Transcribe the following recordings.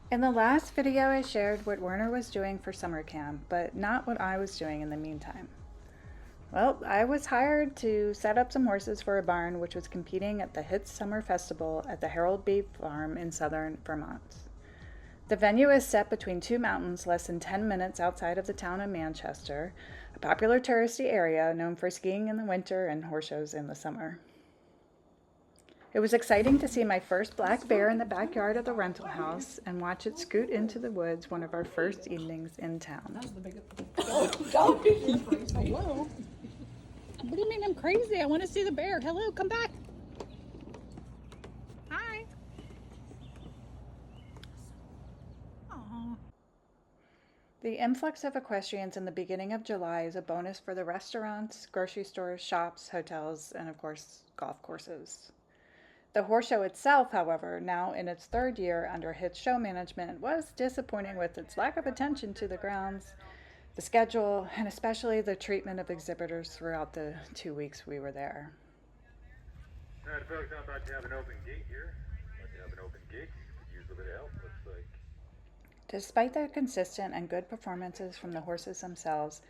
In the last video, I shared what Werner was doing for summer camp, but not what I was doing in the meantime. Well, I was hired to set up some horses for a barn which was competing at the Hits Summer Festival at the Harold B. Farm in southern Vermont. The venue is set between two mountains less than 10 minutes outside of the town of Manchester, a popular touristy area known for skiing in the winter and horse shows in the summer. It was exciting to see my first black bear in the backyard of the rental house and watch it scoot into the woods one of our first evenings in town. Oh, don't be Hello. What do you mean I'm crazy? I want to see the bear. Hello, come back. Hi. Aww. The influx of equestrians in the beginning of July is a bonus for the restaurants, grocery stores, shops, hotels, and of course, golf courses. The horse show itself, however, now in its third year under Hit's show management, was disappointing with its lack of attention to the grounds, the schedule, and especially the treatment of exhibitors throughout the 2 weeks we were there. Alright, folks, I'm about to have an open gate here. About to have an open gate. Could use a bit of help, looks like. Despite the consistent and good performances from the horses themselves,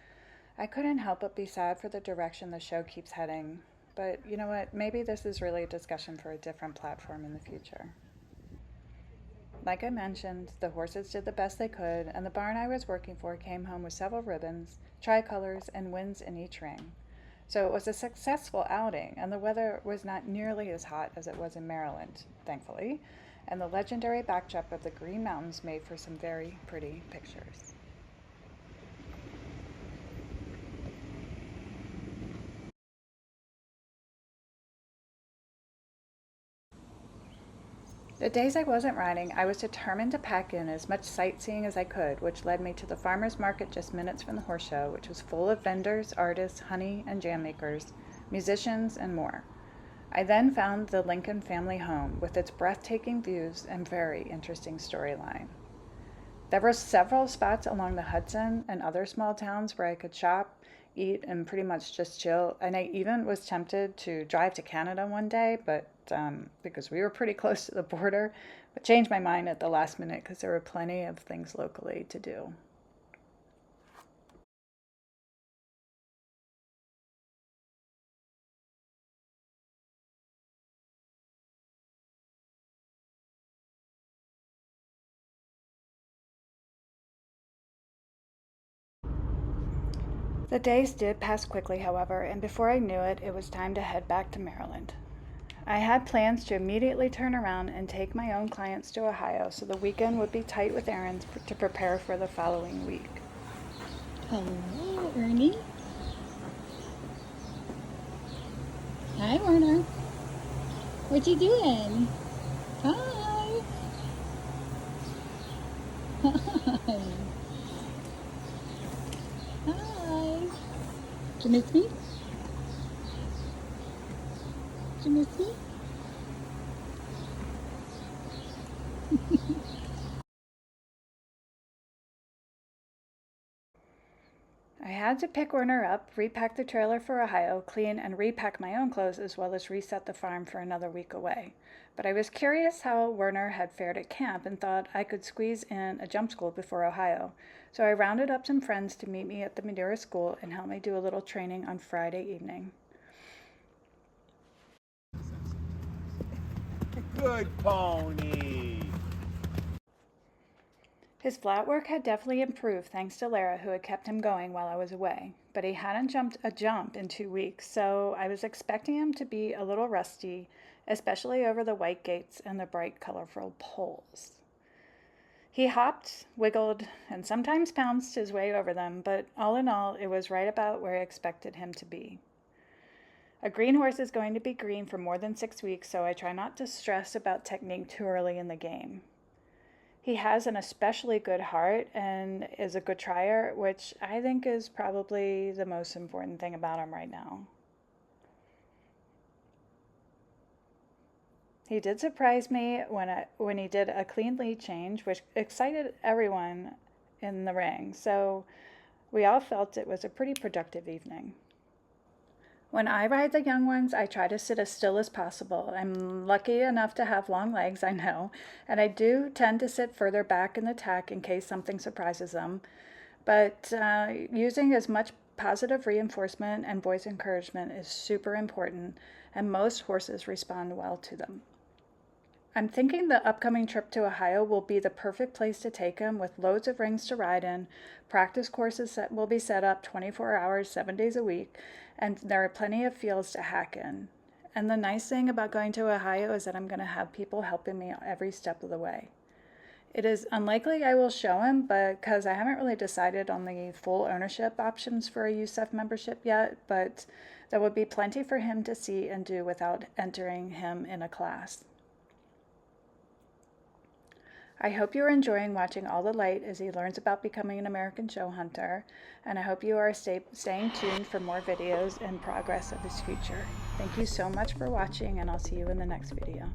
I couldn't help but be sad for the direction the show keeps heading. But you know what? Maybe this is really a discussion for a different platform in the future. Like I mentioned, the horses did the best they could, and the barn I was working for came home with several ribbons, tricolors, and wins in each ring. So it was a successful outing, and the weather was not nearly as hot as it was in Maryland, thankfully, and the legendary backdrop of the Green Mountains made for some very pretty pictures. The days I wasn't riding, I was determined to pack in as much sightseeing as I could, which led me to the farmer's market just minutes from the horse show, which was full of vendors, artists, honey and jam makers, musicians, and more. I then found the Lincoln family home with its breathtaking views and very interesting storyline. There were several spots along the Hudson and other small towns where I could shop, eat, and pretty much just chill. And I even was tempted to drive to Canada one day, but because we were pretty close to the border, but changed my mind at the last minute because there were plenty of things locally to do. The days did pass quickly, however, and before I knew it, it was time to head back to Maryland. I had plans to immediately turn around and take my own clients to Ohio so the weekend would be tight with errands to prepare for the following week. Hello, Ernie. Hi, Werner. What you doing? Hi. Hi. Hi. Did you miss me? Did you miss me? I had to pick Werner up, repack the trailer for Ohio, clean and repack my own clothes, as well as reset the farm for another week away. But I was curious how Werner had fared at camp and thought I could squeeze in a jump school before Ohio. So I rounded up some friends to meet me at the Madeira school and help me do a little training on Friday evening. Good pony! His flat work had definitely improved thanks to Lara, who had kept him going while I was away. But he hadn't jumped a jump in 2 weeks, so I was expecting him to be a little rusty, especially over the white gates and the bright, colorful poles. He hopped, wiggled, and sometimes pounced his way over them, but all in all, it was right about where I expected him to be. A green horse is going to be green for more than 6 weeks, so I try not to stress about technique too early in the game. He has an especially good heart and is a good trier, which I think is probably the most important thing about him right now. He did surprise me when he did a clean lead change, which excited everyone in the ring. So we all felt it was a pretty productive evening. When I ride the young ones, I try to sit as still as possible. I'm lucky enough to have long legs, I know, and I do tend to sit further back in the tack in case something surprises them. But using as much positive reinforcement and voice encouragement is super important, and most horses respond well to them. I'm thinking the upcoming trip to Ohio will be the perfect place to take him with loads of rings to ride in, practice courses that will be set up 24 hours, 7 days a week, and there are plenty of fields to hack in. And the nice thing about going to Ohio is that I'm going to have people helping me every step of the way. It is unlikely I will show him because I haven't really decided on the full ownership options for a USEF membership yet, but there will be plenty for him to see and do without entering him in a class. I hope you are enjoying watching All the Light as he learns about becoming an American show hunter, and I hope you are staying tuned for more videos and progress of his future. Thank you so much for watching, and I'll see you in the next video.